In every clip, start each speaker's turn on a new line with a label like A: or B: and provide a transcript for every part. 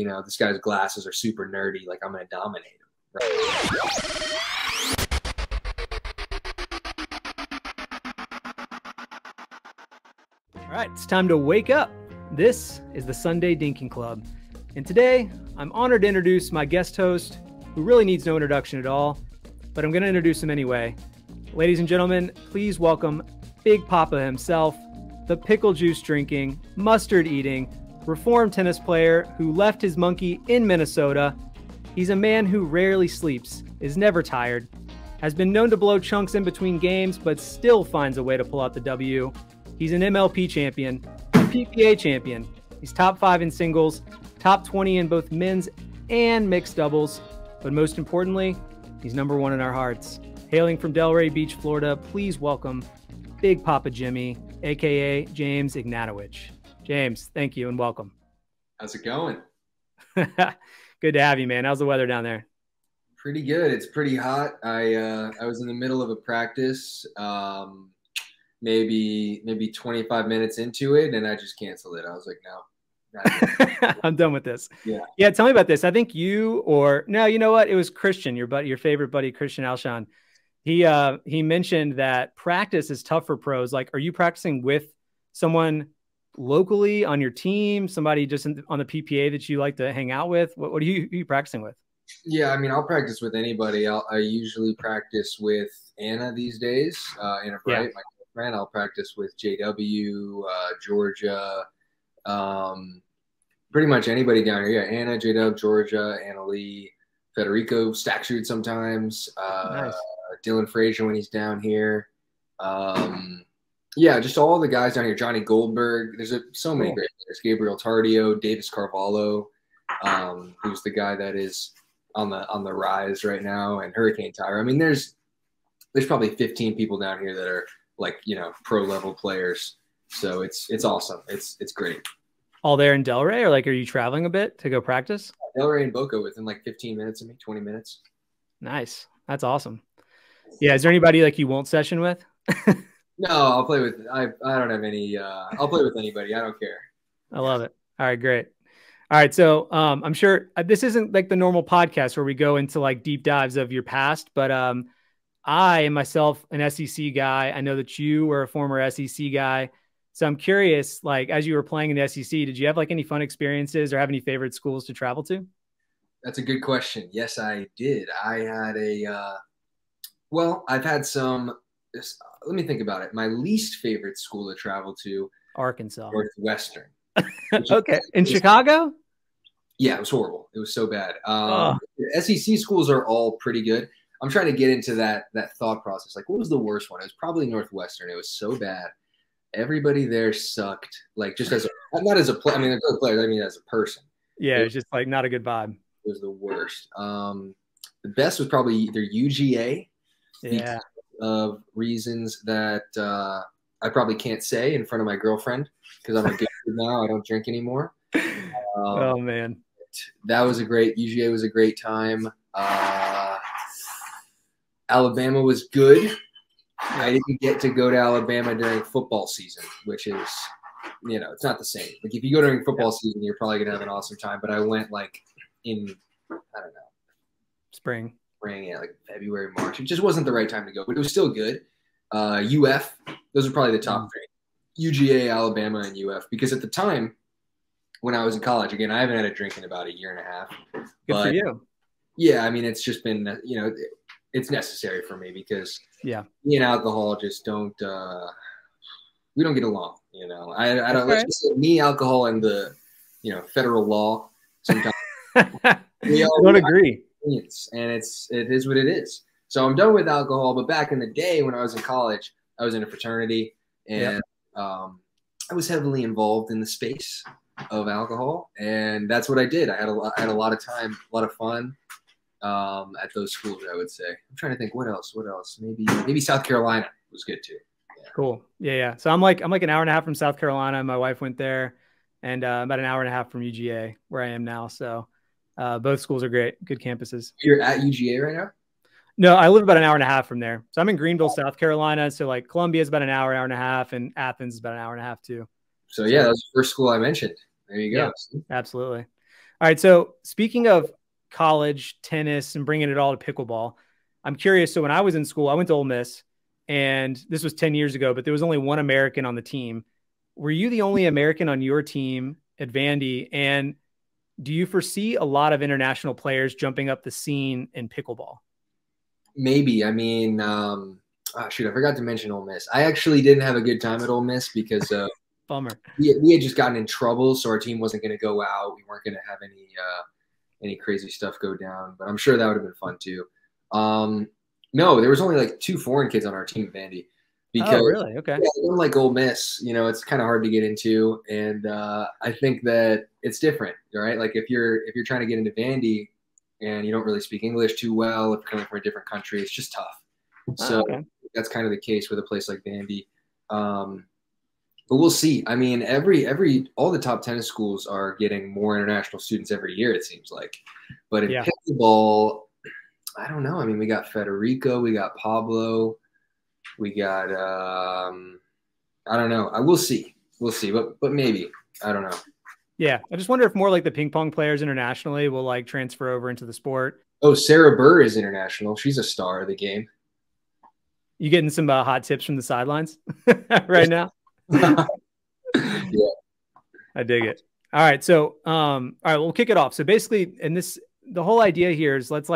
A: this guy's glasses are super nerdy. Like, I'm going to dominate him. Right?
B: All right, it's time to wake up. This is the Sunday Dinking Club. And today, I'm honored to introduce my guest host, who really needs no introduction at all, but I'm going to introduce him anyway. Ladies and gentlemen, please welcome Big Papa himself, the pickle juice drinking, mustard eating, reformed tennis player who left his monkey in Minnesota. He's a man who rarely sleeps, is never tired, has been known to blow chunks in between games, but still finds a way to pull out the W. He's an MLP champion, a PPA champion. He's top 5 in singles, top 20 in both men's and mixed doubles. But most importantly, he's number 1 in our hearts. Hailing from Delray Beach, Florida, please welcome Big Papa Jimmy, aka James Ignatowich. James, thank you and welcome.
A: How's it going?
B: Good to have you, man. How's the weather down there?
A: Pretty good. It's pretty hot. I was in the middle of a practice, maybe 25 minutes into it, and I just canceled it. I was like, no.
B: I'm done with this.
A: Yeah.
B: Tell me about this. I think you know what? It was Christian, your favorite buddy, Christian Alshon. He mentioned that practice is tough for pros. Like, are you practicing with someone locally on your team, somebody just on the PPA that you like to hang out with? What are you practicing with?
A: Yeah, I mean, I'll practice with anybody. I usually practice with Anna these days, Anna Bright, my girlfriend. I'll practice with JW, Georgia, pretty much anybody down here. Yeah, Anna, JW, Georgia, Anna Lee, Federico, stack shoot sometimes.
B: Nice.
A: Dylan Frazier when he's down here. Yeah, just all the guys down here. Johnny Goldberg. There's so many great players. Gabriel Tardio, Davis Carvalho, who's the guy that is on the rise right now, and Hurricane Tyre. I mean, there's probably 15 people down here that are like, pro level players. So it's awesome. It's great.
B: All there in Delray, or like, are you traveling a bit to go practice?
A: Delray and Boca within like 15 minutes of me, 20 minutes.
B: Nice. That's awesome. Yeah. Is there anybody like you won't session with?
A: No, I'll play with, I don't have any, I'll play with anybody. I don't care.
B: I love it. All right, great. All right. So I'm sure this isn't like the normal podcast where we go into like deep dives of your past, but I am myself an SEC guy. I know that you were a former SEC guy. So I'm curious, like, as you were playing in the SEC, did you have like any fun experiences or have any favorite schools to travel to?
A: That's a good question. Yes, I did. I had I've had some, let me think about it. My least favorite school to travel to,
B: Arkansas.
A: Northwestern.
B: Okay. In Chicago?
A: Yeah, it was horrible. It was so bad. SEC schools are all pretty good. I'm trying to get into that thought process. Like, what was the worst one? It was probably Northwestern. It was so bad. Everybody there sucked. Like, just not as a player. I mean, they're good players. I mean, as a person.
B: Yeah, it was just like not a good vibe.
A: It was the worst. The best was probably either UGA.
B: Yeah.
A: Of reasons that I probably can't say in front of my girlfriend because I'm a good kid now. I don't drink anymore.
B: Oh man,
A: that was UGA was a great time. Alabama was good. I didn't get to go to Alabama during football season, which is, it's not the same. Like, if you go during football season, you're probably gonna have an awesome time. But I went like in, I don't know,
B: spring,
A: yeah, like February, March. It just wasn't the right time to go, but it was still good. UF, those are probably the top 3. UGA, Alabama, and UF. Because at the time when I was in college, again, I haven't had a drink in about a year and a half.
B: Good for you.
A: Yeah, I mean, it's just been, it's necessary for me because me and alcohol just don't we don't get along. I don't. Let's just say me, alcohol, and the federal law. Sometimes we all
B: don't agree.
A: And it is what it is. So I'm done with alcohol. But back in the day when I was in college, I was in a fraternity, and I was heavily involved in the space of alcohol, and that's what I did. I had a lot of time, a lot of fun at those schools. I would say. I'm trying to think what else. Maybe South Carolina was good too. Yeah.
B: Cool. Yeah. So I'm like an hour and a half from South Carolina. My wife went there, and about an hour and a half from UGA, where I am now. So. Both schools are great, good campuses.
A: You're at UGA right now?
B: No, I live about an hour and a half from there. So I'm in Greenville, South Carolina. So like Columbia is about an hour and a half, and Athens is about an hour and a half too.
A: So yeah, that was the first school I mentioned. There you go.
B: Yeah, absolutely. All right. So speaking of college tennis and bringing it all to pickleball, I'm curious. So when I was in school, I went to Ole Miss, and this was 10 years ago, but there was only one American on the team. Were you the only American on your team at Vandy? And do you foresee a lot of international players jumping up the scene in pickleball?
A: Maybe. I mean, shoot, I forgot to mention Ole Miss. I actually didn't have a good time at Ole Miss because
B: Bummer.
A: we had just gotten in trouble, so our team wasn't going to go out. We weren't going to have any crazy stuff go down, but I'm sure that would have been fun too. No, there was only like 2 foreign kids on our team, Vandy. Because,
B: oh, really? Okay.
A: Yeah, unlike Ole Miss, it's kind of hard to get into, and I think that it's different, right? Like if you're trying to get into Vandy and you don't really speak English too well, if you're coming from a different country, it's just tough. So that's kind of the case with a place like Vandy. But we'll see. I mean, all the top tennis schools are getting more international students every year, it seems like. But in pickleball, I don't know. I mean, we got Federico, we got Pablo, we got I don't know. We'll see. We'll see. But maybe. I don't know.
B: Yeah. I just wonder if more like the ping pong players internationally will like transfer over into the sport.
A: Oh, Sarah Burr is international. She's a star of the game.
B: You getting some hot tips from the sidelines right now?
A: Yeah.
B: I dig it. All right. So, all right, we'll kick it off. So basically, the whole idea here is let's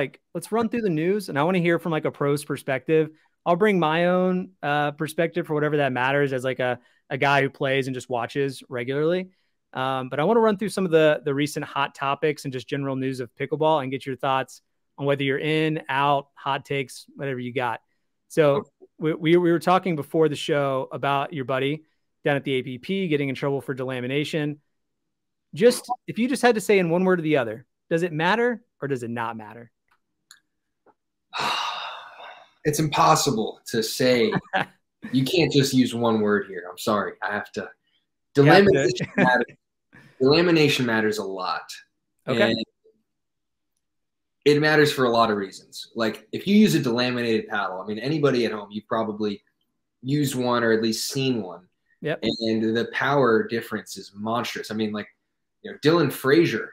B: run through the news, and I want to hear from like a pro's perspective. I'll bring my own perspective for whatever that matters as like a guy who plays and just watches regularly. But I want to run through some of the recent hot topics and just general news of pickleball and get your thoughts on whether you're in, out, hot takes, whatever you got. So we were talking before the show about your buddy down at the APP getting in trouble for delamination. Just if you just had to say in one word or the other, does it matter or does it not matter?
A: It's impossible to say. You can't just use one word here. I'm sorry. I have to. Delamination matters. Delamination matters a lot.
B: Okay.
A: And it matters for a lot of reasons. Like if you use a delaminated paddle, I mean, anybody at home, you've probably used one or at least seen one.
B: Yep.
A: And the power difference is monstrous. I mean, like, Dylan Frazier,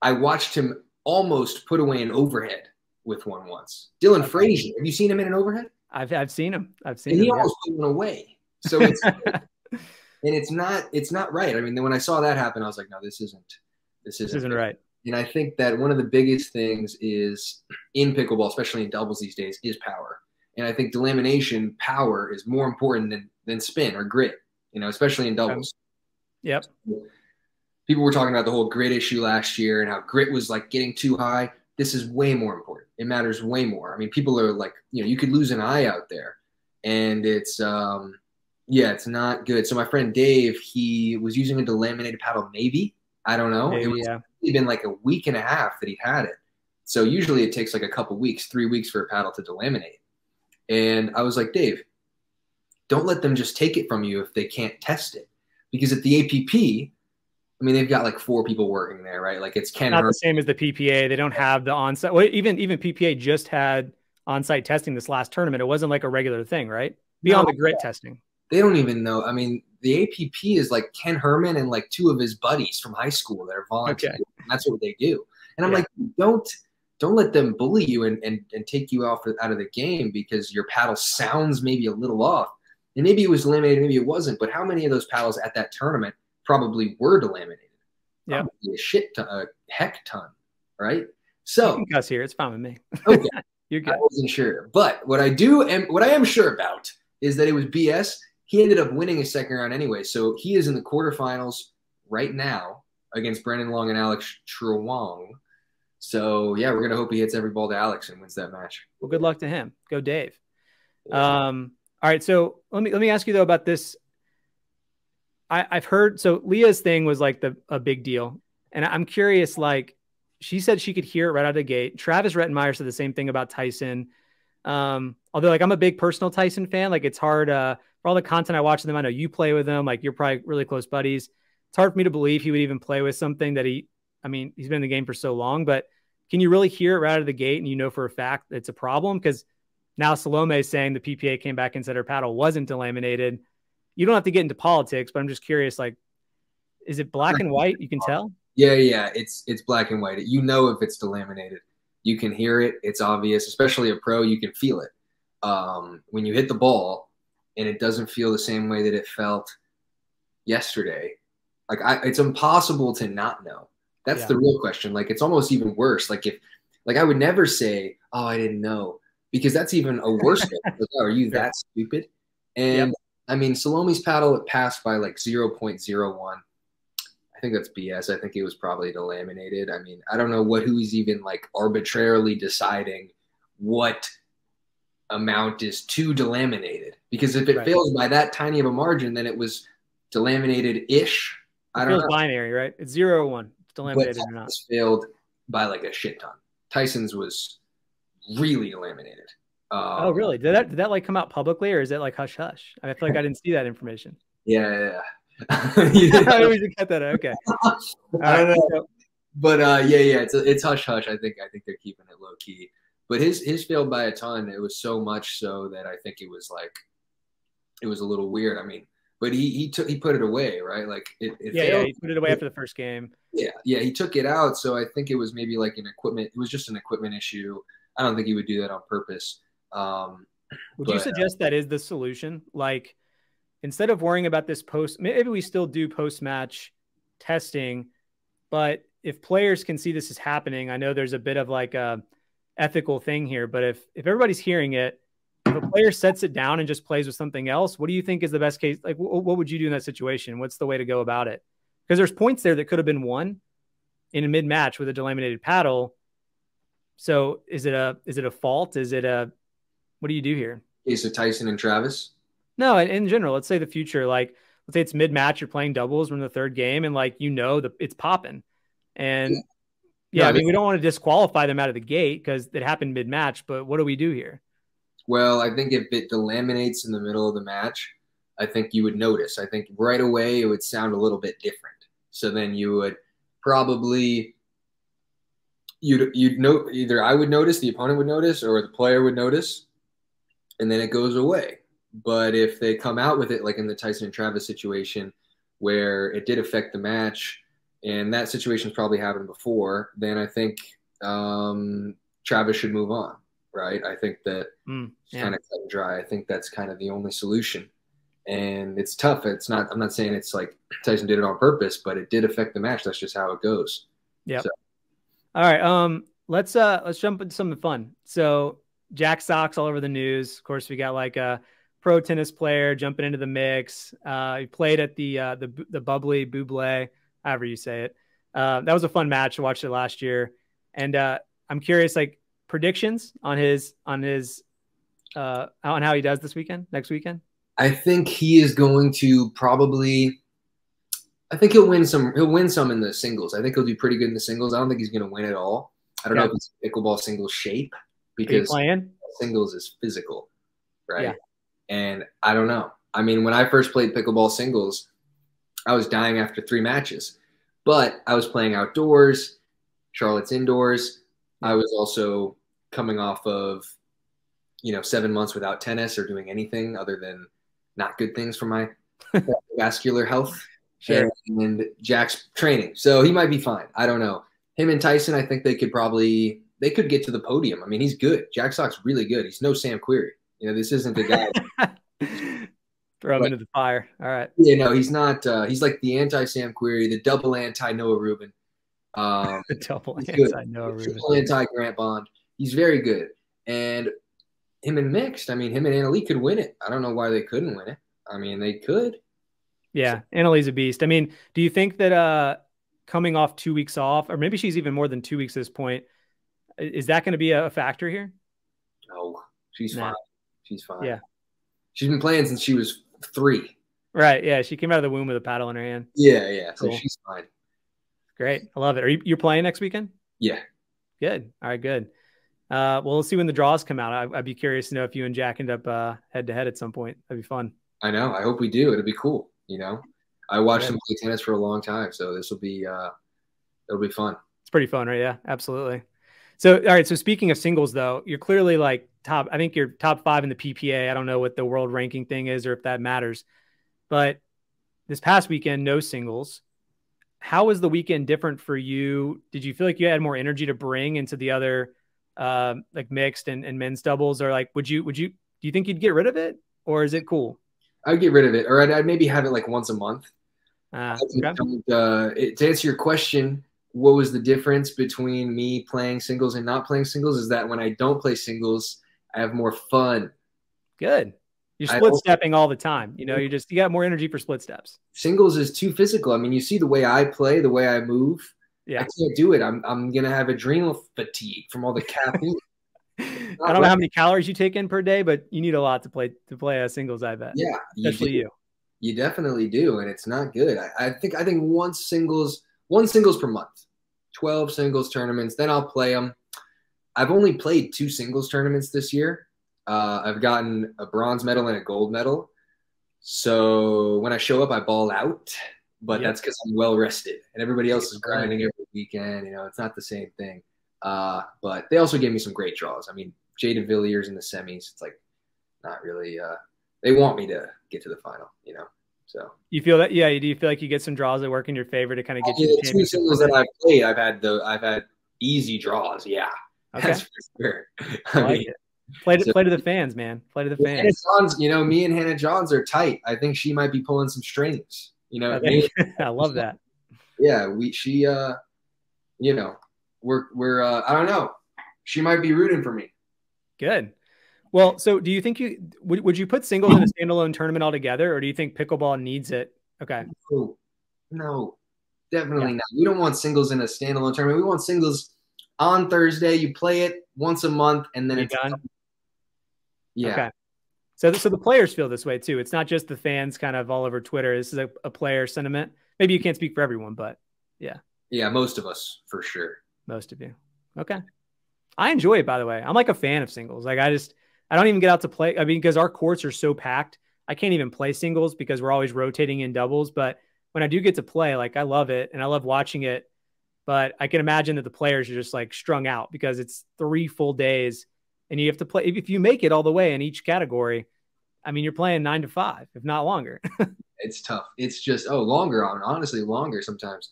A: I watched him almost put away an overhead with one once. Dylan Frazier, have you seen him in an overhead?
B: I've seen him.
A: And he almost put one away. So it's and it's not right. I mean, then when I saw that happen, I was like, no, this isn't
B: right.
A: And I think that one of the biggest things is in pickleball, especially in doubles these days, is power. And I think delamination power is more important than spin or grit, especially in doubles.
B: Yep.
A: People were talking about the whole grit issue last year and how grit was like getting too high. This is way more important. It matters way more. I mean, people are like, you could lose an eye out there, and it's not good. So my friend Dave, he was using a delaminated paddle, maybe. I don't know. It was been like a week and a half that he'd had it. So usually it takes like a couple weeks, 3 weeks for a paddle to delaminate. And I was like, Dave, don't let them just take it from you if they can't test it. Because at the APP, I mean, they've got like 4 people working there, right? Like it's Ken.
B: Not the same as the PPA. They don't have the on-site. Well, even PPA just had on-site testing this last tournament. It wasn't like a regular thing, right? Beyond the grit testing.
A: They don't even know. I mean, the APP is like Ken Herman and like 2 of his buddies from high school that are volunteering. Okay. That's what they do. And I'm like, don't let them bully you and take you out of the game because your paddle sounds maybe a little off. And maybe it was delaminated, maybe it wasn't. But how many of those paddles at that tournament probably were delaminated?
B: Yeah,
A: a heck ton, right? So
B: you can cuss here. It's fine with me.
A: Okay,
B: you're good.
A: I wasn't sure, but what I am sure about is that it was BS. He ended up winning his second round anyway, so he is in the quarterfinals right now against Brendan Long and Alex Truong. So yeah, we're gonna hope he hits every ball to Alex and wins that match.
B: Well, good luck to him. Go Dave. Yeah. All right, so let me ask you though about this. I've heard, so Leah's thing was like a big deal. And I'm curious, like she said she could hear it right out of the gate. Travis Rettenmeyer said the same thing about Tyson. Although like I'm a big personal Tyson fan, like it's hard for all the content I watch of them. I know you play with them, like you're probably really close buddies. It's hard for me to believe he would even play with something that he's been in the game for so long, but can you really hear it right out of the gate? And for a fact it's a problem? Because now Salome is saying the PPA came back and said her paddle wasn't delaminated. You don't have to get into politics, but I'm just curious, like, is it black and white? You can tell?
A: Yeah. It's black and white. You know if it's delaminated. You can hear it. It's obvious, especially a pro. You can feel it when you hit the ball, and it doesn't feel the same way that it felt yesterday. Like it's impossible to not know. That's the real question. Like it's almost even worse. Like I would never say, "Oh, I didn't know," because that's even a worse thing. Like, oh, are you that stupid? And I mean, Salome's paddle, it passed by like 0.01. I think that's BS. I think it was probably delaminated. I mean, I don't know who's even like arbitrarily deciding what amount is too delaminated, because if it fails by that tiny of a margin, then it was delaminated-ish. I don't know.
B: Binary, right? It's 0 or 1. It's delaminated or not.
A: Failed by like a shit ton. Tyson's was really delaminated.
B: Oh, really? Did that like come out publicly, or is it like hush hush? I feel like I didn't see that information.
A: Yeah.
B: I always get that. Okay.
A: I don't know. But yeah, it's hush hush. I think they're keeping it low key. But his failed by a ton. It was so much so that I think it was a little weird. I mean, but he put it away, right? Like it failed.
B: He put it away after the first game.
A: Yeah, he took it out. So I think it was maybe like an equipment. It was just an equipment issue. I don't think he would do that on purpose.
B: Would you suggest that is the solution? Like, instead of worrying about this maybe we still do post-match testing, but if players can see this is happening, I know there's a bit of like a ethical thing here, but if everybody's hearing it, if a player sets it down and just plays with something else, what do you think is the best case? Like, what would you do in that situation? What's the way to go about it? Because there's points there that could have been won in a mid-match with a delaminated paddle. So is it a fault? What do you do here?
A: Case of Tyson and Travis?
B: No, in general, let's say the future, like let's say it's mid-match, you're playing doubles, we're in the third game, and like it's popping. And I mean, we don't want to disqualify them out of the gate because it happened mid-match, but what do we do here?
A: Well, I think if it delaminates in the middle of the match, I think you would notice. I think right away it would sound a little bit different. So then you would probably you'd know, either I would notice, the opponent would notice, or the player would notice, and then it goes away. But if they come out with it, like in the Tyson and Travis situation, where it did affect the match, and that situation's probably happened before, then I think Travis should move on, right? I think that kind of cut and dry. I think that's kind of the only solution. And it's tough. I'm not saying it's like Tyson did it on purpose, but it did affect the match. That's just how it goes.
B: Yeah. So. All right. Let's jump into something fun. So Jack Sox all over the news. Of course, we got like a pro tennis player jumping into the mix. He played at the Bubbly Buble, however you say it. That was a fun match. I watched it last year, and I'm curious, like predictions on how he does next weekend.
A: I think he is going to probably. I think he'll win some. He'll win some in the singles. I think he'll do pretty good in the singles. I don't think he's going to win at all. I don't know if it's pickleball singles shape, because singles is physical, right? Yeah. And I don't know. I mean, when I first played pickleball singles, I was dying after 3 matches, but I was playing outdoors. Charlotte's indoors. I was also coming off of, 7 months without tennis or doing anything other than not good things for my vascular health. Sure. And Jack's training. So he might be fine. I don't know. Him and Tyson, I think they could get to the podium. I mean, he's good. Jack Sock's really good. He's no Sam Querrey. This isn't a guy.
B: Throw him into the fire. All right.
A: Yeah, no, he's not. He's like the anti-Sam Querrey, the double anti-Noah Rubin.
B: The double anti-Noah Rubin.
A: Triple anti-Grant Bond. He's very good. And him and mixed, him and Annalise could win it. I don't know why they couldn't win it. I mean, they could.
B: Yeah, Annalise's a beast. I mean, do you think that coming off 2 weeks off, or maybe she's even more than 2 weeks at this point, is that going to be a factor here?
A: No, she's fine. She's fine.
B: Yeah.
A: She's been playing since she was 3.
B: Right, yeah. She came out of the womb with a paddle in her hand.
A: Yeah.
B: Cool.
A: So she's fine.
B: Great. I love it. You're playing next weekend?
A: Yeah.
B: Good. All right, good. Well, we'll see when the draws come out. I'd be curious to know if you and Jack end up head-to-head at some point. That'd be fun.
A: I know. I hope we do. It'll be cool. I watched him play tennis for a long time, so this will be it'll be fun.
B: It's pretty fun, right? Yeah, absolutely. So, all right. So speaking of singles, though, you're clearly like top. I think you're top 5 in the PPA. I don't know what the world ranking thing is or if that matters, but this past weekend, no singles. how was the weekend different for you? Did you feel like you had more energy to bring into the other like mixed and men's doubles, or like do you think you'd get rid of it, or is it cool?
A: I'd get rid of it, or I'd maybe have it like once a month.
B: Okay.
A: To answer your question, what was the difference between me playing singles and not playing singles is that when I don't play singles, I have more fun.
B: Good. You're split stepping all the time. You know, you got more energy for split steps.
A: Singles is too physical. I mean, you see the way I play, the way I move.
B: Yeah.
A: I can't do it. I'm gonna have adrenal fatigue from all the caffeine.
B: I don't know how many calories you take in per day, but you need a lot to play a singles, I bet.
A: Yeah,
B: especially you.
A: You definitely do, and it's not good. I think one singles per month, 12 singles tournaments. Then I'll play them. I've only played 2 singles tournaments this year. I've gotten a bronze medal and a gold medal. So when I show up, I ball out, but that's because I'm well rested, and everybody else is grinding every weekend. You know, it's not the same thing. But they also gave me some great draws. I mean, Jaden Villiers in the semis. It's like not really. They want me to get to the final, you know. So
B: you feel that? Yeah. Do you feel like you get some draws that work in your favor to kind of get you the
A: two singles that I've played? I've had easy draws. Yeah,
B: okay.
A: That's for sure.
B: I like it. Play to the fans, man. Play to the fans.
A: Hannah Johns, you know, me and Hannah Johns are tight. I think she might be pulling some strings. You know,
B: I love that.
A: Yeah, you know, we're I don't know. She might be rooting for me.
B: Good. Well, so do you think would you put singles in a standalone tournament altogether, or do you think pickleball needs it? Okay.
A: No, definitely not. We don't want singles in a standalone tournament. We want singles on Thursday. You play it once a month, and then it's done. Yeah.
B: Okay. So the players feel this way too. It's not just the fans kind of all over Twitter. This is a player sentiment. Maybe you can't speak for everyone, but yeah.
A: Yeah, most of us for sure.
B: Most of you. Okay. I enjoy it, by the way. I'm like a fan of singles. Like I don't even get out to play. I mean, because our courts are so packed, I can't even play singles because we're always rotating in doubles. But when I do get to play, like I love it and I love watching it. But I can imagine that the players are just like strung out because it's 3 full days and you have to play. If you make it all the way in each category, I mean, you're playing 9 to 5, if not longer.
A: It's tough. It's just, longer on, honestly, longer sometimes.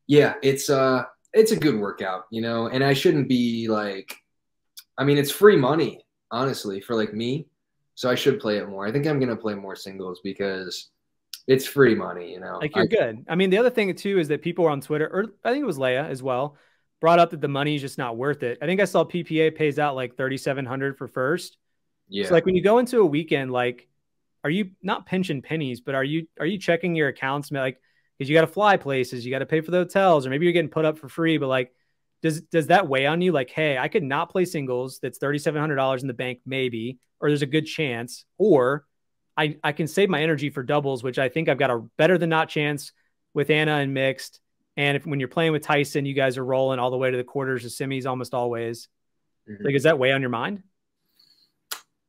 A: Yeah, it's a good workout, you know, and I shouldn't be like, I mean, it's free money, honestly, for like me. So I should play it more. I think I'm going to play more singles because it's free money, you know.
B: Like you're good. I mean, the other thing too is that people are on Twitter, or I think it was Leia as well, brought up that the money is just not worth it. I think I saw PPA pays out like $3,700 for first. Yeah. So like when you go into a weekend, like, are you not pinching pennies, but are you checking your accounts? Like, because you got to fly places, you got to pay for the hotels, or maybe you're getting put up for free, but like, does that weigh on you? Like, hey, I could not play singles. That's $3,700 in the bank, maybe, or there's a good chance, or I can save my energy for doubles, which I think I've got a better than not chance with Anna and mixed. And when you're playing with Tyson, you guys are rolling all the way to the quarters of semis almost always. Mm-hmm. Like, does that weigh on your mind?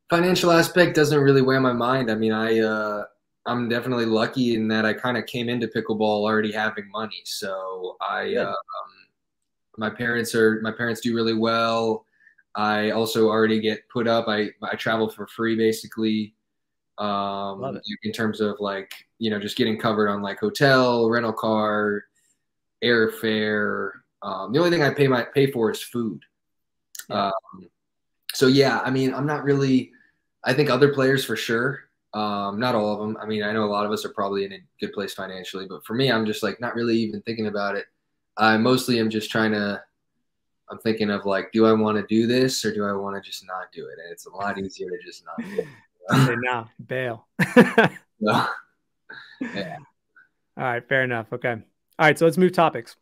A: Financial aspect doesn't really weigh on my mind. I mean, I'm definitely lucky in that I kind of came into pickleball already having money. So my parents do really well. I also already get put up. I travel for free basically. In terms of like, you know, just getting covered on like hotel, rental car, airfare. The only thing I pay for is food. Yeah. So yeah, I mean, I'm not really, I think other players for sure. Not all of them. I mean, I know a lot of us are probably in a good place financially, but for me, I'm just like not really even thinking about it. I mostly am just I'm thinking of like, do I want to do this or do I want to just not do it? And it's a lot easier to just not do it.
B: No, bail.
A: No. Yeah.
B: All right, fair enough. Okay. All right, so let's move topics.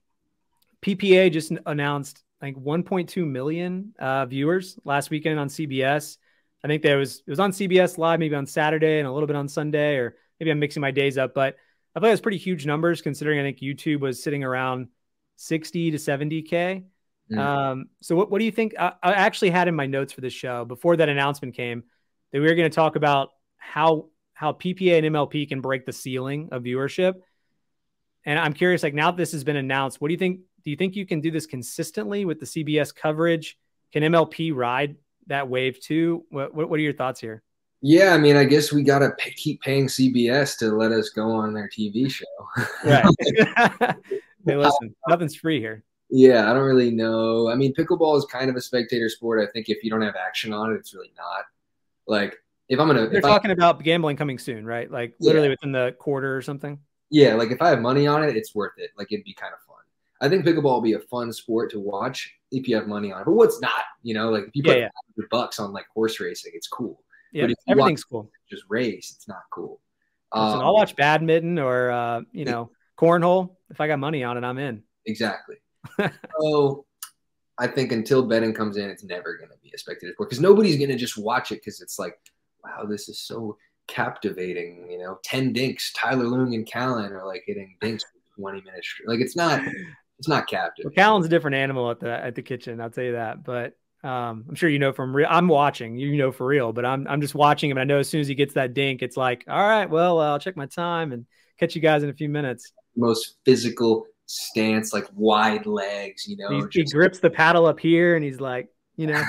B: PPA just announced like 1.2 million viewers last weekend on CBS. I think it was on CBS Live, maybe on Saturday and a little bit on Sunday, or maybe I'm mixing my days up, but I thought it was pretty huge numbers considering I think YouTube was sitting around 60 to 70K. So what do you think? I actually had in my notes for this show before that announcement came that we were going to talk about how PPA and MLP can break the ceiling of viewership. And I'm curious, like now that this has been announced, what do you think? Do you think you can do this consistently with the CBS coverage? Can MLP ride that wave too? What are your thoughts here?
A: Yeah, I mean, I guess we got to keep paying CBS to let us go on their TV show.
B: Right. Hey, listen, nothing's free here.
A: Yeah, I don't really know. I mean, pickleball is kind of a spectator sport. I think if you don't have action on it, it's really not. Like if I'm gonna,
B: They're talking about gambling coming soon, right? Like literally
A: yeah,
B: within the quarter or something.
A: yeah, like if I have money on it, it's worth it. Like it'd be kind of fun. I think pickleball will be a fun sport to watch if you have money on it. But what's not? Like if you put $100 on like horse racing, it's cool.
B: Yeah,
A: but if you
B: everything's cool.
A: Just race, it's not cool.
B: Listen, I'll watch badminton or cornhole. If I got money on it, I'm in.
A: Exactly. So I think until betting comes in, it's never going to be a spectator sport because nobody's going to just watch it because it's like, wow, this is so captivating. 10 dinks, Tyler Loong and Callan are like hitting dinks for 20 minutes. Like it's not captivating.
B: Well, Callan's a different animal at the kitchen, I'll tell you that. But I'm sure from real. I'm watching, for real. But I'm just watching him, and I know as soon as he gets that dink, it's like, all right, well, I'll check my time and catch you guys in a few minutes.
A: Most physical stance, like wide legs,
B: he grips the paddle up here, and he's like,
A: yeah,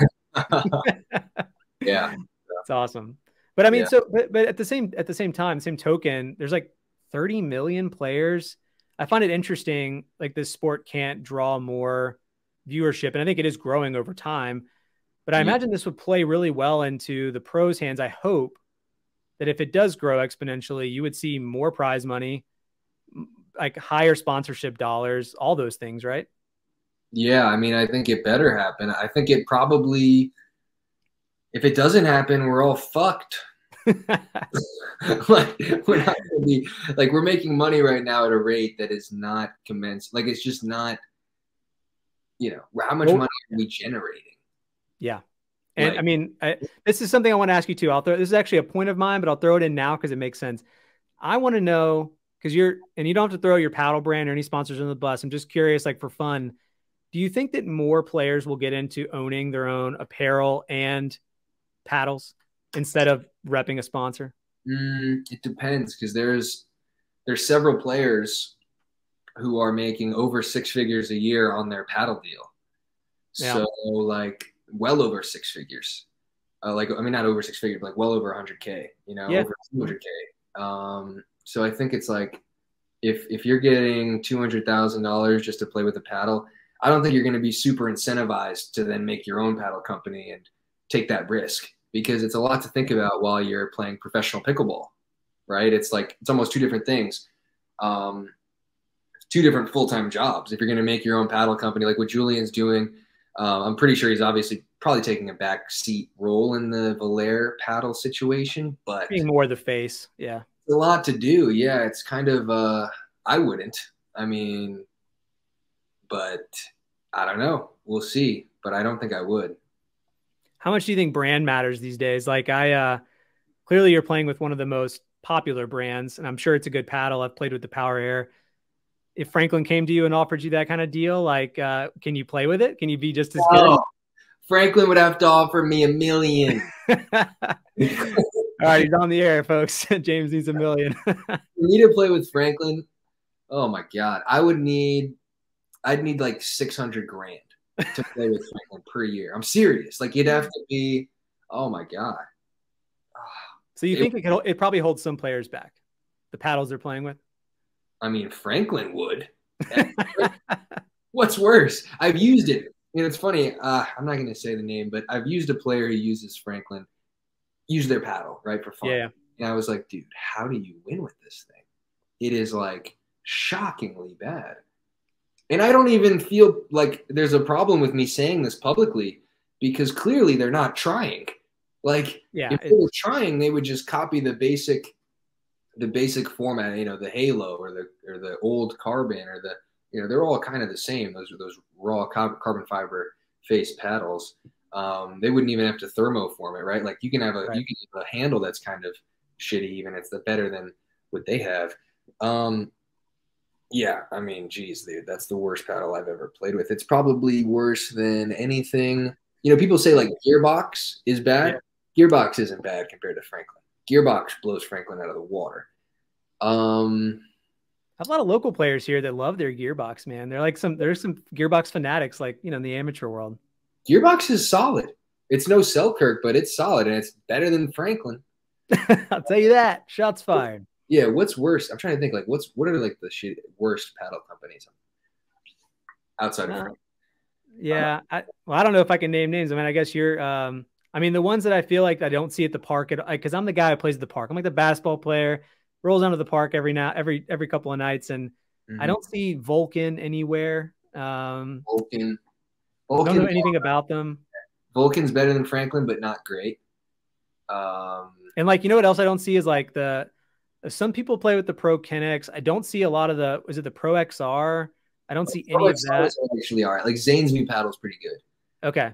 B: it's awesome. But I mean, but at the same time, same token, there's like 30 million players. I find it interesting, like this sport can't draw more viewership, and I think it is growing over time. But I imagine this would play really well into the pros' hands. I hope that if it does grow exponentially, you would see more prize money, like higher sponsorship dollars, all those things, right?
A: Yeah, I mean, I think it better happen. I think it probably, if it doesn't happen, we're all fucked. Like we're not gonna be like we're making money right now at a rate that is not commensurate. Like it's just not, how much money are we generating?
B: Yeah. And I mean, this is something I want to ask you too. This is actually a point of mine, but I'll throw it in now because it makes sense. I want to know, because you don't have to throw your paddle brand or any sponsors on the bus. I'm just curious, like for fun, do you think that more players will get into owning their own apparel and paddles instead of repping a sponsor?
A: It depends, because there's several players who are making over 6 figures a year on their paddle deal. Yeah. So like well over 6 figures. Not over 6 figures, but like well over 100K, over 200K. So I think it's like if you're getting $200,000 just to play with a paddle, I don't think you're going to be super incentivized to then make your own paddle company and take that risk, because it's a lot to think about while you're playing professional pickleball, right? It's almost two different things. Two different full-time jobs. If you're going to make your own paddle company, like what Julian's doing, I'm pretty sure he's obviously probably taking a back seat role in the Valère paddle situation, but
B: being more the face. Yeah.
A: It's a lot to do. Yeah. It's kind of, I wouldn't, but I don't know. We'll see, but I don't think I would.
B: How much do you think brand matters these days? Like clearly you're playing with one of the most popular brands, and I'm sure it's a good paddle. I've played with the Power Air. If Franklin came to you and offered you that kind of deal, like, can you play with it? Can you be just as good?
A: Franklin would have to offer me $1 million.
B: All right, he's on the air, folks. James needs $1 million.
A: For me to play with Franklin, oh my God, I'd need like 600 grand to play with Franklin per year. I'm serious. Like you'd have to be, oh my God.
B: So you think it probably holds some players back, the paddles they're playing with?
A: I mean, Franklin would. What's worse? I've used it. It's funny. I'm not going to say the name, but I've used a player who uses Franklin, use their paddle, right, for fun.
B: Yeah.
A: And I was like, dude, how do you win with this thing? It is like shockingly bad. And I don't even feel like there's a problem with me saying this publicly, because clearly they're not trying. Like, if they were trying, they would just copy the basic format, the Halo or the old Carbon or they're all kind of the same. Those raw carbon fiber face paddles. They wouldn't even have to thermoform it, right? Like you can have a handle that's kind of shitty, even it's better than what they have. Yeah, I mean, geez, dude, that's the worst paddle I've ever played with. It's probably worse than anything. People say like Gearbox is bad. Yeah. Gearbox isn't bad compared to Franklin. Gearbox blows Franklin out of the water.
B: I have a lot of local players here that love their Gearbox, man. There's some Gearbox fanatics, like, in the amateur world. Gearbox
A: is solid. It's no Selkirk, but it's solid, and it's better than Franklin.
B: I'll tell you that. Shots fired.
A: Yeah, what's worse? I'm trying to think, like, what are like the worst paddle companies? outside of
B: Uh,
A: Frank.
B: yeah. Well, I don't know if I can name names. I mean, I guess you're, I mean, the ones that I feel like I don't see at the park because I'm the guy who plays at the park. I'm like the basketball player, rolls onto the park every couple of nights, and I
A: Mm-hmm.
B: don't see Vulcan anywhere.
A: Vulcan.
B: Don't know
A: Vulcan's
B: anything about them.
A: Vulcan's better than Franklin, but not great. Um,
B: And like, you know what else I don't see is like some people play with the Pro Kinex. I don't see a lot of is it the Pro XR? I don't see any of that.
A: actually all right. Like Zane's new paddle's pretty good.
B: Okay.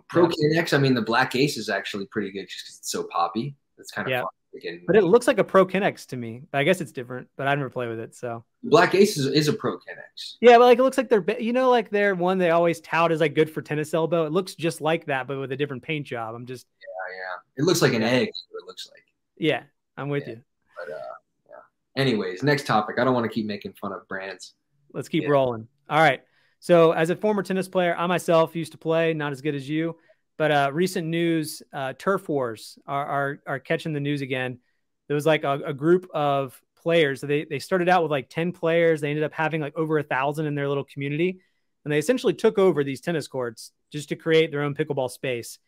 A: Pro
B: Yeah.
A: Kinex, I mean, the Black Ace is actually pretty good just because it's so poppy. It's kind of
B: Yeah.
A: fun. Again,
B: But it looks like a Pro Kinex to me. I guess it's different, but I never play with it. So
A: Black Ace is a Pro Kinex.
B: yeah, but like it looks like like their one they always tout as like good for tennis elbow. It looks just like that, but with a different paint job. I'm just
A: Yeah. It looks like an egg. It looks like.
B: yeah, I'm with you.
A: But yeah. Anyways, next topic. I don't want to keep making fun of brands.
B: Let's keep rolling. All right. So as a former tennis player, I myself used to play, not as good as you, but recent news, turf wars are catching the news again. There was like a group of players. So they started out with like 10 players. They ended up having like over 1,000 in their little community. And they essentially took over these tennis courts just to create their own pickleball space.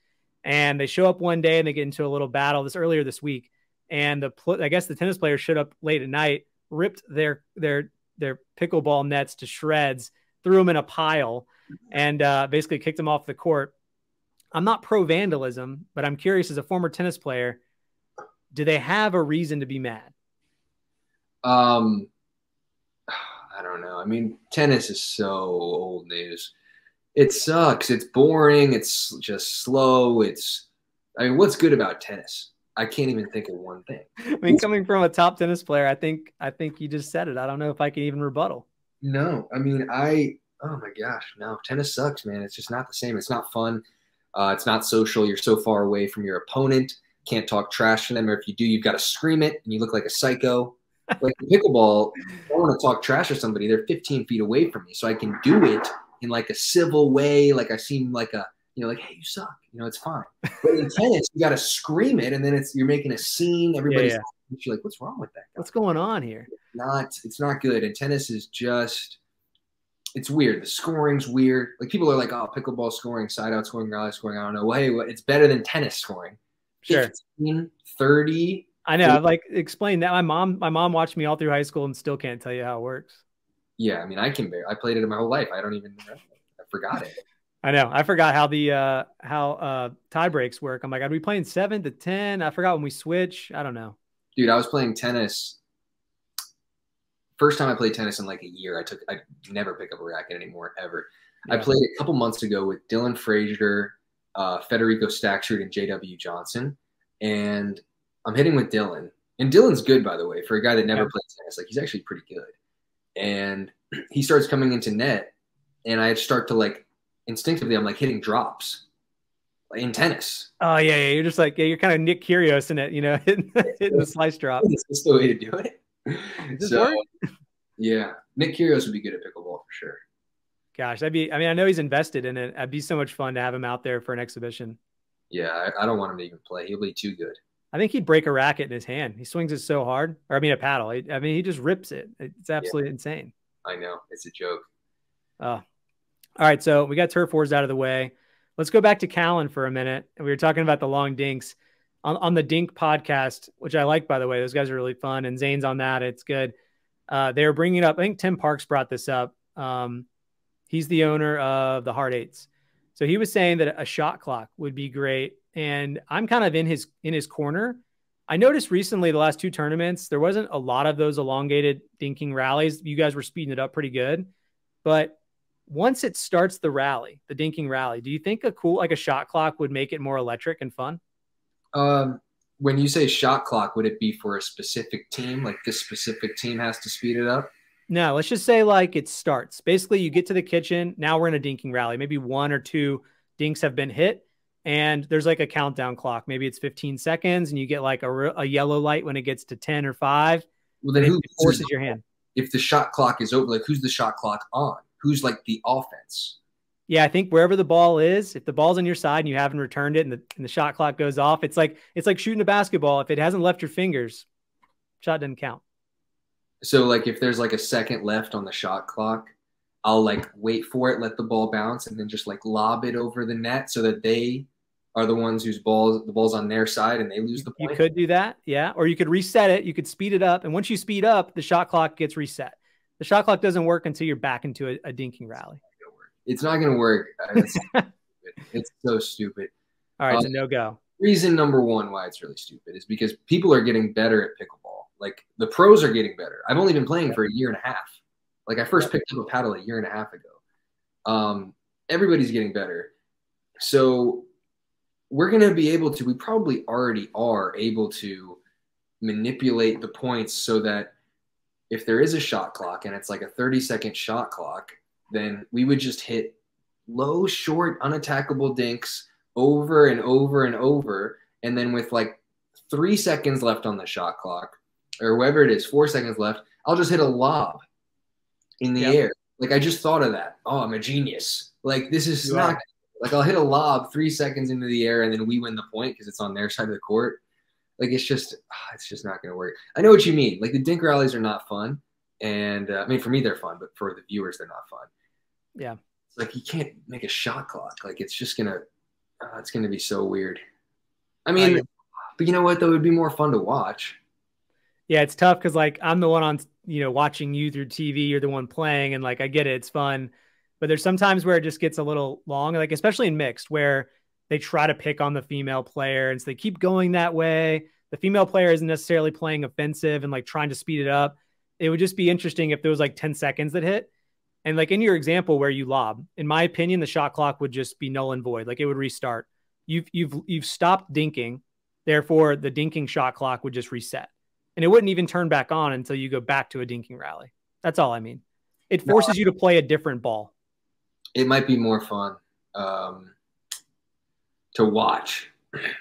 B: And they show up one day and they get into a little battle earlier this week. And I guess the tennis players showed up late at night, ripped their pickleball nets to shreds, threw them in a pile, and basically kicked them off the court. I'm not pro vandalism, but I'm curious as a former tennis player, do they have a reason to be mad?
A: I don't know. I mean, tennis is so old news. It sucks. It's boring. It's just slow. I mean, what's good about tennis? I can't even think of one thing.
B: I mean, coming from a top tennis player, I think you just said it. I don't know if I can even rebuttal.
A: No, I mean, oh my gosh, no, tennis sucks, man. It's just not the same. It's not fun. It's not social. You're so far away from your opponent. Can't talk trash to them. Or if you do, you've got to scream it and you look like a psycho. Like pickleball, I don't want to talk trash to somebody. They're 15 feet away from me. So I can do it in like a civil way. Like I seem like like, hey, you suck. It's fine. But in tennis, you got to scream it. And then you're making a scene. Everybody's you're like, what's wrong with that guy?
B: What's going on here?
A: It's not good. And tennis is just, it's weird. The scoring's weird. Like people are like, oh, pickleball scoring, side out scoring, rally scoring. I don't know. Well, hey, it's better than tennis scoring.
B: Sure.
A: 15, 30.
B: I know. I've like explained that. My mom watched me all through high school and still can't tell you how it works.
A: Yeah. I mean, I played it my whole life. I don't even remember. I forgot it.
B: I know. I forgot how the tie breaks work. I'm like, are we playing 7 to 10? I forgot when we switch. I don't know.
A: Dude, I was playing tennis. First time I played tennis in like a year. I never pick up a racket anymore, ever. Yeah. I played a couple months ago with Dylan Frazier, Federico Stackshard, and JW Johnson. And I'm hitting with Dylan. And Dylan's good, by the way, for a guy that never played tennis. Like, he's actually pretty good. And he starts coming into net, and I start to like, instinctively, I'm like hitting drops in tennis.
B: Oh yeah. You're just like, you're kind of Nick Kyrgios in it, hitting the slice drop.
A: That's the way to do it. So, yeah, Nick Kyrgios would be good at pickleball for sure.
B: Gosh, I mean, I know he's invested in it. It'd be so much fun to have him out there for an exhibition.
A: Yeah, I don't want him to even play. He'll be too good.
B: I think he'd break a racket in his hand. He swings it so hard. Or, I mean, a paddle. I mean, he just rips it. It's absolutely insane.
A: I know. It's a joke.
B: All right, so we got turf wars out of the way. Let's go back to Callan for a minute. We were talking about the long dinks on the Dink podcast, which I like, by the way. Those guys are really fun, and Zane's on that. It's good. They were bringing up, I think Tim Parks brought this up. He's the owner of the Hard Eights. So he was saying that a shot clock would be great, and I'm kind of in his corner. I noticed recently the last 2 tournaments, there wasn't a lot of those elongated dinking rallies. You guys were speeding it up pretty good, but once it starts the rally, the dinking rally, do you think like a shot clock would make it more electric and fun?
A: When you say shot clock, would it be for a specific team? Like this specific team has to speed it up?
B: No, let's just say like it starts. Basically, you get to the kitchen. Now we're in a dinking rally. Maybe 1 or 2 dinks have been hit, and there's like a countdown clock. Maybe it's 15 seconds, and you get like a yellow light when it gets to 10 or 5.
A: Well, then who
B: forces your hand?
A: If the shot clock is over, like who's the shot clock on? Who's like the offense?
B: Yeah, I think wherever the ball is, if the ball's on your side and you haven't returned it and the shot clock goes off, it's like shooting a basketball. If it hasn't left your fingers, shot doesn't count.
A: So like if there's like a second left on the shot clock, I'll like wait for it, let the ball bounce, and then just like lob it over the net so that they are the ones whose the ball's on their side and they lose the point.
B: You could do that, yeah. Or you could reset it. You could speed it up. And once you speed up, the shot clock gets reset. The shot clock doesn't work until you're back into a dinking rally.
A: It's not going to work. It's so stupid.
B: All right, so no go.
A: Reason number one why it's really stupid is because people are getting better at pickleball. Like the pros are getting better. I've only been playing for a year and a half. Like I first picked up a paddle a year and a half ago. Everybody's getting better. So we're going to be able to, we probably already are able to manipulate the points so that if there is a shot clock and it's like a 30-second shot clock, then we would just hit low, short, unattackable dinks over and over and over. And then with like 3 seconds left on the shot clock, or whatever it is, 4 seconds left, I'll just hit a lob in the air. Like I just thought of that. Oh, I'm a genius. Like this is not like I'll hit a lob 3 seconds into the air and then we win the point because it's on their side of the court. Like it's just not going to work. I know what you mean. Like the dink rallies are not fun. And I mean, for me, they're fun, but for the viewers, they're not fun.
B: Yeah.
A: It's like you can't make a shot clock. Like it's just going to, it's going to be so weird. I mean, but you know what, though? It would be more fun to watch.
B: Yeah, it's tough because like I'm the one on, watching you through TV. You're the one playing, and like I get it, it's fun. But there's sometimes where it just gets a little long, like especially in mixed, where they try to pick on the female player, and so they keep going that way. The female player isn't necessarily playing offensive and like trying to speed it up. It would just be interesting if there was like 10 seconds that hit. And like in your example where you lob, in my opinion, the shot clock would just be null and void. Like it would restart. You've stopped dinking. Therefore, the dinking shot clock would just reset. And it wouldn't even turn back on until you go back to a dinking rally. That's all I mean. It forces you to play a different ball.
A: It might be more fun to watch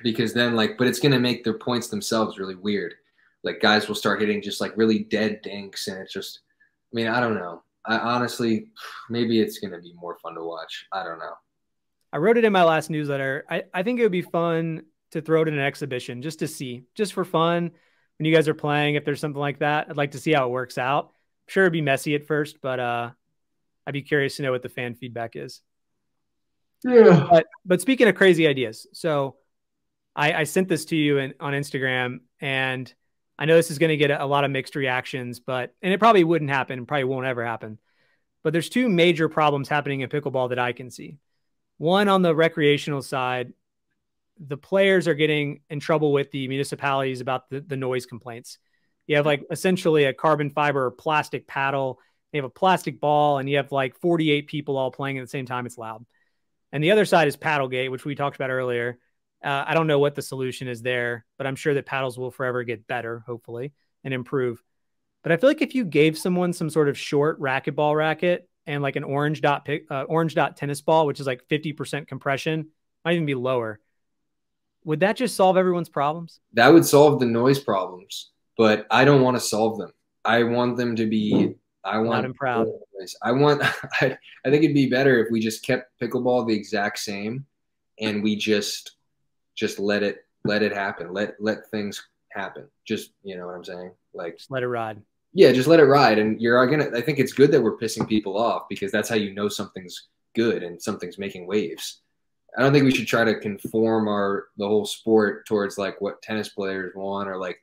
A: because then but it's going to make their points themselves really weird. Like guys will start hitting just like really dead dinks. And it's just, I mean, I don't know. I honestly, maybe it's going to be more fun to watch. I don't know.
B: I wrote it in my last newsletter. I think it would be fun to throw it in an exhibition just to see, just for fun. When you guys are playing, if there's something like that, I'd like to see how it works out. I'm sure it'd be messy at first, but I'd be curious to know what the fan feedback is.
A: Yeah.
B: But speaking of crazy ideas, so I sent this to you on Instagram, and I know this is going to get a lot of mixed reactions, and it probably wouldn't happen, probably won't ever happen. But there's two major problems happening in pickleball that I can see. One, on the recreational side, the players are getting in trouble with the municipalities about the noise complaints. You have like essentially a carbon fiber or plastic paddle. You have a plastic ball, and you have like 48 people all playing at the same time. It's loud. And the other side is Paddlegate, which we talked about earlier. I don't know what the solution is there, but I'm sure that paddles will forever get better, hopefully, and improve. But I feel like if you gave someone some sort of short racquetball racket and like an orange dot tennis ball, which is like 50% compression, might even be lower, would that just solve everyone's problems?
A: That would solve the noise problems, but I don't want to solve them. I want them to be,
B: loud and proud.
A: I think it'd be better if we just kept pickleball the exact same and we just let it happen. Let things happen. Just, you know what I'm saying? Like,
B: just let it ride.
A: Yeah, just let it ride. And I think it's good that we're pissing people off because that's how you know something's good and something's making waves. I don't think we should try to conform the whole sport towards like what tennis players want or like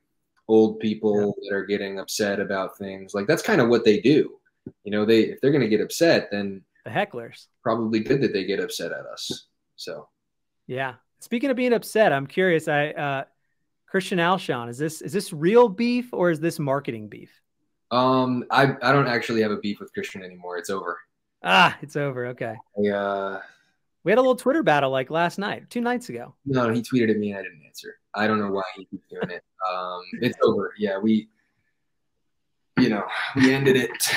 A: old people that are getting upset about things. Like that's kind of what they do. You know, if they're going to get upset, then
B: the hecklers,
A: probably good that they get upset at us. So,
B: yeah. Speaking of being upset, I'm curious. Christian Alshon, is this real beef or is this marketing beef?
A: I don't actually have a beef with Christian anymore. It's over.
B: It's over. Okay.
A: We
B: had a little Twitter battle like last night, 2 nights ago.
A: No, he tweeted at me and I didn't answer. I don't know why he keeps doing it. It's over. Yeah, we ended it.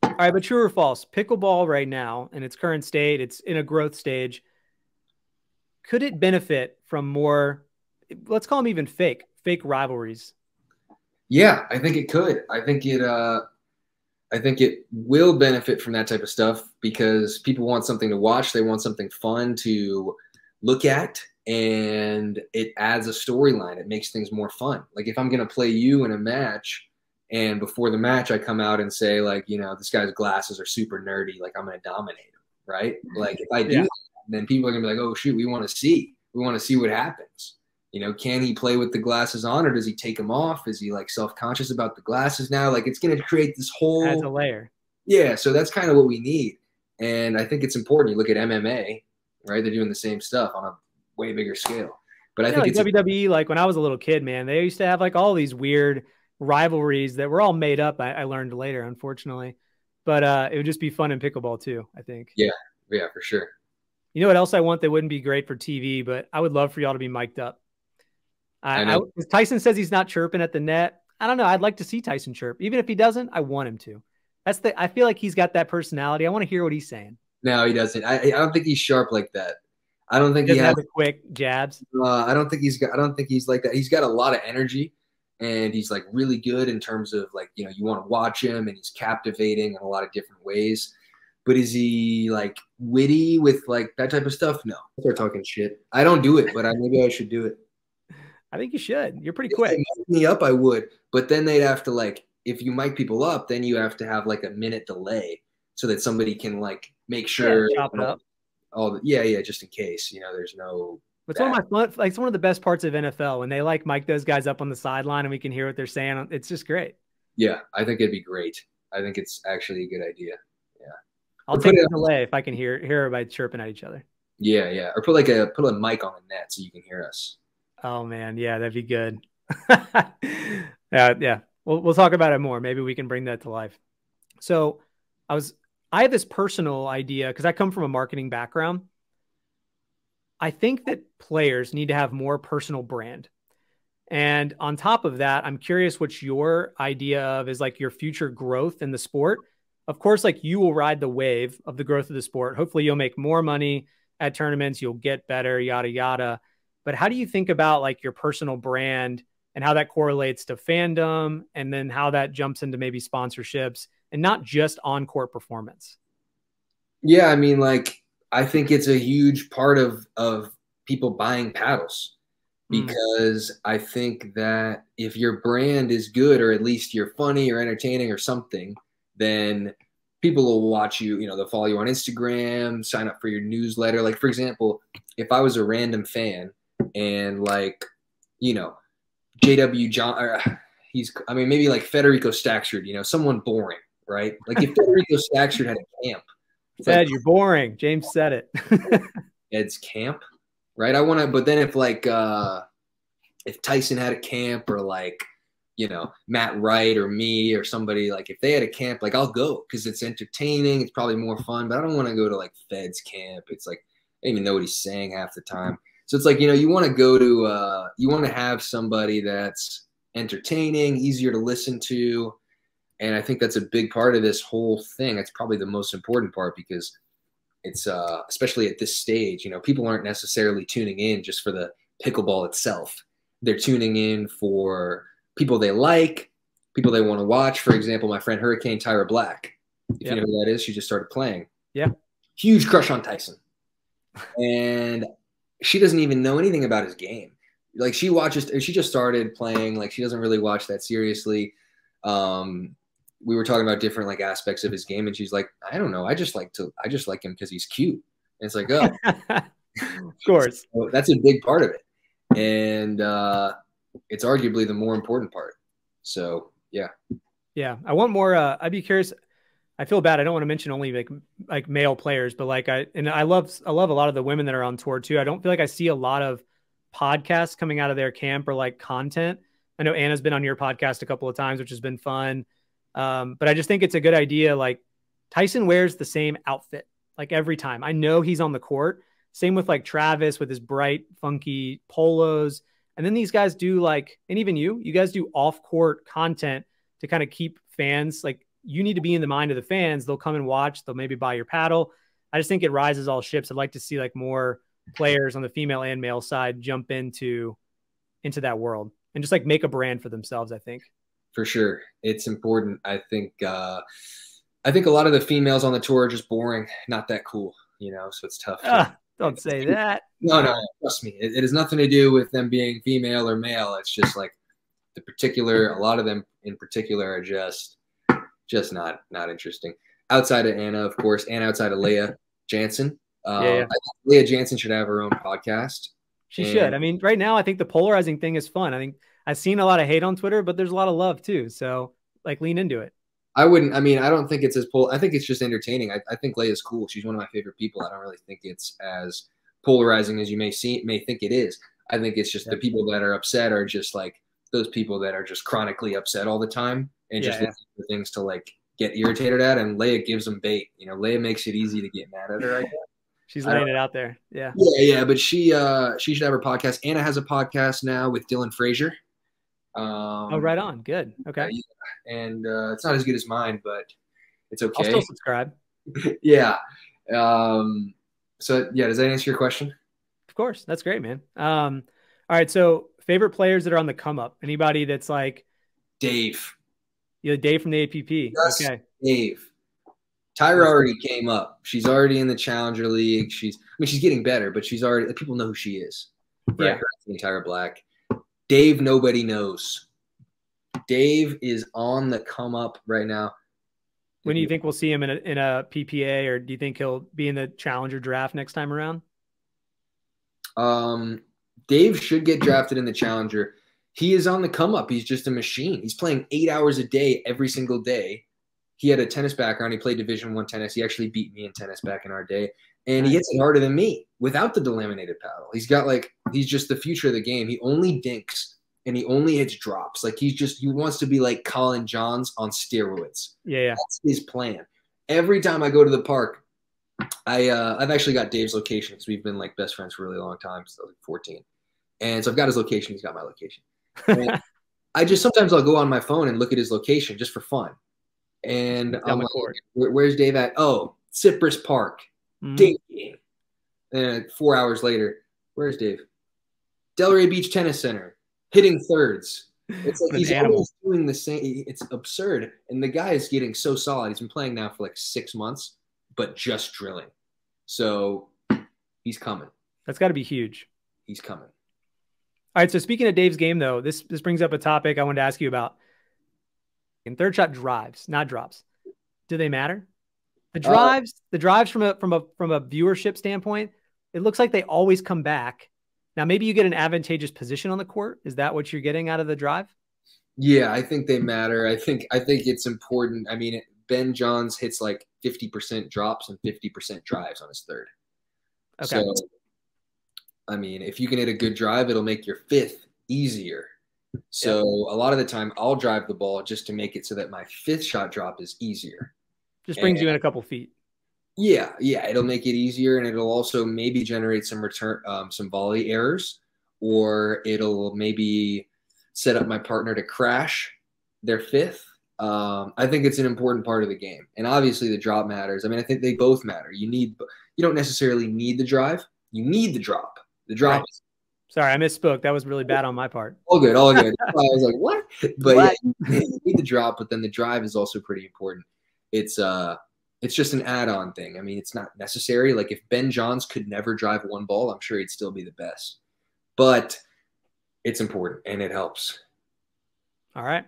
B: All right, but true or false? Pickleball right now in its current state, it's in a growth stage. Could it benefit from more, let's call them even fake rivalries?
A: Yeah, I think it could. I think it will benefit from that type of stuff because people want something to watch. They want something fun to look at, and it adds a storyline. It makes things more fun. Like if I'm going to play you in a match And before the match, I come out and say, like, you know, this guy's glasses are super nerdy. Like, I'm going to dominate him, right? Like, if I do that, then people are going to be like, oh, shoot, we want to see. We want to see what happens. You know, can he play with the glasses on, or does he take them off? Is he, like, self-conscious about the glasses now? Like, it's going to create this whole –
B: adds a layer.
A: Yeah, so that's kind of what we need. And I think it's important. You look at MMA, right? They're doing the same stuff on a way bigger scale. But I think
B: like WWE, like when I was a little kid, man, they used to have like all these weird rivalries that were all made up. I learned later, unfortunately, but it would just be fun in pickleball too, I think.
A: Yeah, for sure.
B: You know what else I want that wouldn't be great for TV, but I would love for y'all to be mic'd up. Tyson says he's not chirping at the net. I don't know. I'd like to see Tyson chirp. Even if he doesn't, I want him to. I feel like he's got that personality. I want to hear what he's saying.
A: No, he doesn't. I don't think he's sharp like that. I don't think
B: he has the quick jabs.
A: I don't think he's like that. He's got a lot of energy, and he's like really good in terms of like, you know, you want to watch him, and he's captivating in a lot of different ways. But is he like witty with like that type of stuff? No. They're talking shit. I don't do it, but maybe I should do it.
B: I think you should. You're pretty quick.
A: If they mic me up, I would, but then they'd have to like, if you mic people up, then you have to have like a minute delay so that somebody can like make sure.
B: Yeah, chop it up.
A: Just in case, you know, there's no.
B: It's one of my fun, like it's one of the best parts of NFL when they like mic those guys up on the sideline and we can hear what they're saying. It's just great.
A: Yeah, I think it'd be great. I think it's actually a good idea. Yeah,
B: I'll take a delay if I can hear everybody chirping at each other.
A: Yeah, or put a mic on the net so you can hear us.
B: Oh man, yeah, that'd be good. Yeah. We'll talk about it more. Maybe we can bring that to life. So I have this personal idea because I come from a marketing background. I think that players need to have more personal brand. And on top of that, I'm curious what your idea of is like your future growth in the sport. Of course, like you will ride the wave of the growth of the sport. Hopefully you'll make more money at tournaments. You'll get better, yada, yada. But how do you think about like your personal brand and how that correlates to fandom, and then how that jumps into maybe sponsorships and not just on-court performance?
A: Yeah, I mean, like, I think it's a huge part of people buying paddles, because I think that if your brand is good, or at least you're funny or entertaining or something, then people will watch you, you know, they'll follow you on Instagram, sign up for your newsletter. Like, for example, if I was a random fan and like, you know, JW John, maybe like Federico Staksrud, you know, someone boring, right? Like if Federico Staksrud had a camp.
B: Ed, you're boring. James said it.
A: Ed's camp, right? But then if like, if Tyson had a camp, or like, you know, Matt Wright or me or somebody, like if they had a camp, like I'll go because it's entertaining. It's probably more fun, but I don't want to go to like Fed's camp. It's like, I don't even know what he's saying half the time. So it's like, you know, you want to go to, you want to have somebody that's entertaining, easier to listen to. And I think that's a big part of this whole thing. It's probably the most important part, because it's, especially at this stage, you know, people aren't necessarily tuning in just for the pickleball itself. They're tuning in for people they like, people they want to watch. For example, my friend Hurricane Tyra Black, if you know who that is, she just started playing.
B: Yeah. Huge
A: crush on Tyson. And she doesn't even know anything about his game. Like she just started playing. Like she doesn't really watch that seriously. We were talking about different like aspects of his game, and she's like, I don't know. I just like him because he's cute. And it's like, oh,
B: of course.
A: So that's a big part of it. And it's arguably the more important part. So yeah.
B: Yeah. I want more, I'd be curious. I feel bad. I don't want to mention only like male players, but like I love a lot of the women that are on tour too. I don't feel like I see a lot of podcasts coming out of their camp or like content. I know Anna's been on your podcast a couple of times, which has been fun. But I just think it's a good idea. Like Tyson wears the same outfit like every time. I know he's on the court. Same with like Travis with his bright, funky polos. And then these guys do like, and even you guys do off court content to kind of keep fans like, you need to be in the mind of the fans. They'll come and watch. They'll maybe buy your paddle. I just think it rises all ships. I'd like to see like more players on the female and male side jump into that world and just like make a brand for themselves. I think
A: for sure it's important. I think a lot of the females on the tour are just boring, not that cool, you know, so it's tough.
B: Don't say that.
A: No, trust me. It has nothing to do with them being female or male. It's just like a lot of them in particular are just not interesting. Outside of Anna, of course, and outside of Leah Jansen. I think Leah Jansen should have her own podcast.
B: She should. I mean, right now, I think the polarizing thing is fun. I think I've seen a lot of hate on Twitter, but there's a lot of love too. So like lean into it.
A: I don't think it's I think it's just entertaining. I think Leah's cool. She's one of my favorite people. I don't really think it's as polarizing as you may think it is. I think it's just the people that are upset are just like those people that are just chronically upset all the time and just looking for things to like get irritated at. And Leah gives them bait. You know, Leah makes it easy to get mad at her. I guess.
B: She's laying it out there. Yeah.
A: Yeah. But she should have her podcast. Anna has a podcast now with Dylan Frazier.
B: Right on. Good. Okay.
A: And it's not as good as mine, but it's okay.
B: I'll still subscribe.
A: Yeah. So yeah, does that answer your question?
B: Of course. That's great, man. All right. So favorite players that are on the come up. Anybody that's like
A: Dave.
B: Dave from the APP.
A: Yes,
B: okay.
A: Dave. Tyra already came up. She's already in the Challenger League. She's getting better, but she's already, people know who she is. Right? Yeah. Tyra Black. Dave, nobody knows. Dave is on the come up right now.
B: When do you think we'll see him in a PPA, or do you think he'll be in the Challenger draft next time around?
A: Dave should get drafted in the Challenger. He is on the come up. He's just a machine. He's playing 8 hours a day every single day. He had a tennis background. He played Division I tennis. He actually beat me in tennis back in our day. And he hits it harder than me without the delaminated paddle. He's just the future of the game. He only dinks and he only hits drops. Like he wants to be like Colin Johns on steroids.
B: Yeah.
A: That's his plan. Every time I go to the park, I've actually got Dave's location because we've been like best friends for a really long time. So I was like 14. And so I've got his location. He's got my location. And sometimes I'll go on my phone and look at his location just for fun. And I'm like, where's Dave at? Oh, Cypress Park. Dinking. And 4 hours later, where's Dave? Delray Beach Tennis Center, hitting thirds. It's like he's always doing the same. It's absurd. And the guy is getting so solid. He's been playing now for like 6 months, but just drilling. So he's coming.
B: That's got to be huge.
A: He's coming.
B: All right. So speaking of Dave's game, though, this brings up a topic I wanted to ask you about. In third shot drives, not drops. Do they matter? The drives from a viewership standpoint, it looks like they always come back. Now, maybe you get an advantageous position on the court. Is that what you're getting out of the drive?
A: Yeah, I think they matter. I think it's important. I mean, Ben Johns hits like 50% drops and 50% drives on his third. Okay. So, I mean, if you can hit a good drive, it'll make your fifth easier. So a lot of the time I'll drive the ball just to make it so that my fifth shot drop is easier.
B: Just brings you in a couple feet.
A: Yeah. It'll make it easier, and it'll also maybe generate some return, some volley errors, or it'll maybe set up my partner to crash their fifth. I think it's an important part of the game, and obviously the drop matters. I mean, I think they both matter. You don't necessarily need the drive. You need the drop. The drop. Right.
B: Sorry, I misspoke. That was really bad on my part.
A: All good. I was like, what? But what? Yeah, you need the drop, but then the drive is also pretty important. It's just an add-on thing. I mean, it's not necessary. Like if Ben Johns could never drive one ball, I'm sure he'd still be the best. But it's important and it helps.
B: All right.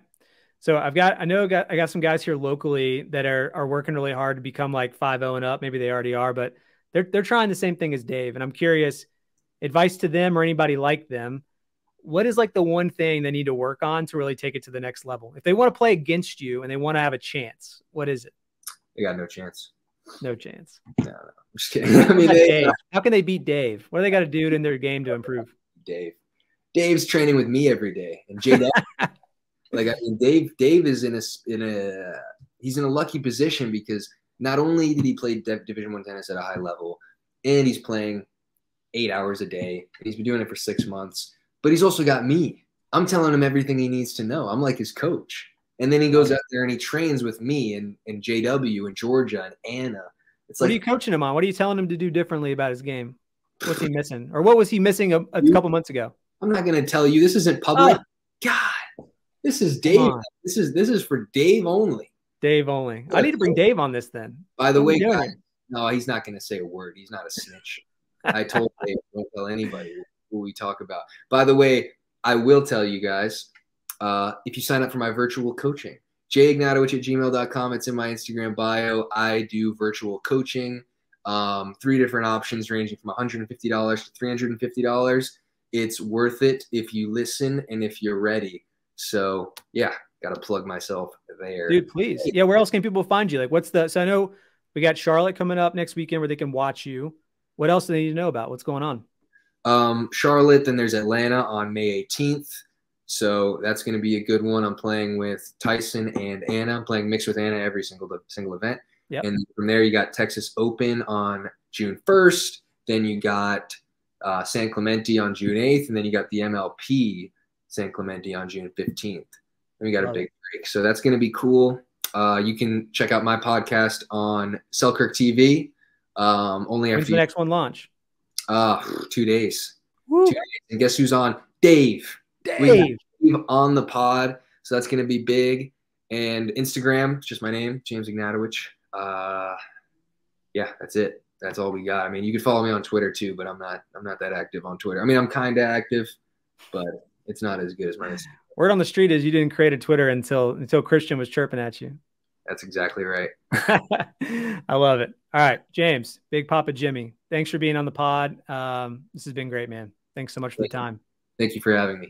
B: So I got some guys here locally that are working really hard to become like 5-0 and up. Maybe they already are, but they're trying the same thing as Dave. And I'm curious, advice to them or anybody like them, what is like the one thing they need to work on to really take it to the next level? If they want to play against you and they want to have a chance, what is it?
A: They got no chance.
B: No chance.
A: No, I'm just kidding. I mean,
B: how can they beat Dave? What do they got to do in their game to improve?
A: Dave's training with me every day, and Jada. Like I mean, Dave is he's in a lucky position because not only did he play Division I tennis at a high level, and he's playing 8 hours a day, and he's been doing it for 6 months. But he's also got me. I'm telling him everything he needs to know. I'm like his coach. And then he goes out there and he trains with me and JW and Georgia and Anna.
B: What are you coaching him on? What are you telling him to do differently about his game? What's he missing? Or what was he missing a couple months ago?
A: I'm not going to tell you. This isn't public. God, this is Dave. This is for Dave only.
B: Dave only. I need to bring Dave on this then.
A: By the way, guys, no, he's not going to say a word. He's not a snitch. I told Dave, don't tell anybody who we talk about. By the way, I will tell you guys, if you sign up for my virtual coaching. jignatowich@gmail.com. It's in my Instagram bio. I do virtual coaching, 3 different options ranging from $150 to $350. It's worth it if you listen and if you're ready. So yeah, got to plug myself there.
B: Dude, please. Yeah. Where else can people find you? Like so I know we got Charlotte coming up next weekend where they can watch you. What else do they need to know about? What's going on?
A: Charlotte, then there's Atlanta on May 18th. So that's going to be a good one. I'm playing with Tyson and Anna. I'm playing mixed with Anna every single event.
B: Yep.
A: And from there, you got Texas Open on June 1st. Then you got San Clemente on June 8th. And then you got the MLP San Clemente on June 15th. And we got a big break. So that's going to be cool. You can check out my podcast on Selkirk TV.
B: When's the next one launch?
A: 2 days.
B: Woo.
A: 2 days. And guess who's on? Dave on the pod. So that's going to be big. And Instagram, it's just my name, James Ignatowich. Yeah, that's it. That's all we got. I mean, you could follow me on Twitter too, but I'm not that active on Twitter. I mean, I'm kind of active, but it's not as good as my Instagram.
B: Word on the street is you didn't create a Twitter until Christian was chirping at you.
A: That's exactly right.
B: I love it. All right, James, Big Papa Jimmy, thanks for being on the pod. This has been great, man. Thanks so much for the time.
A: Thank you for having me.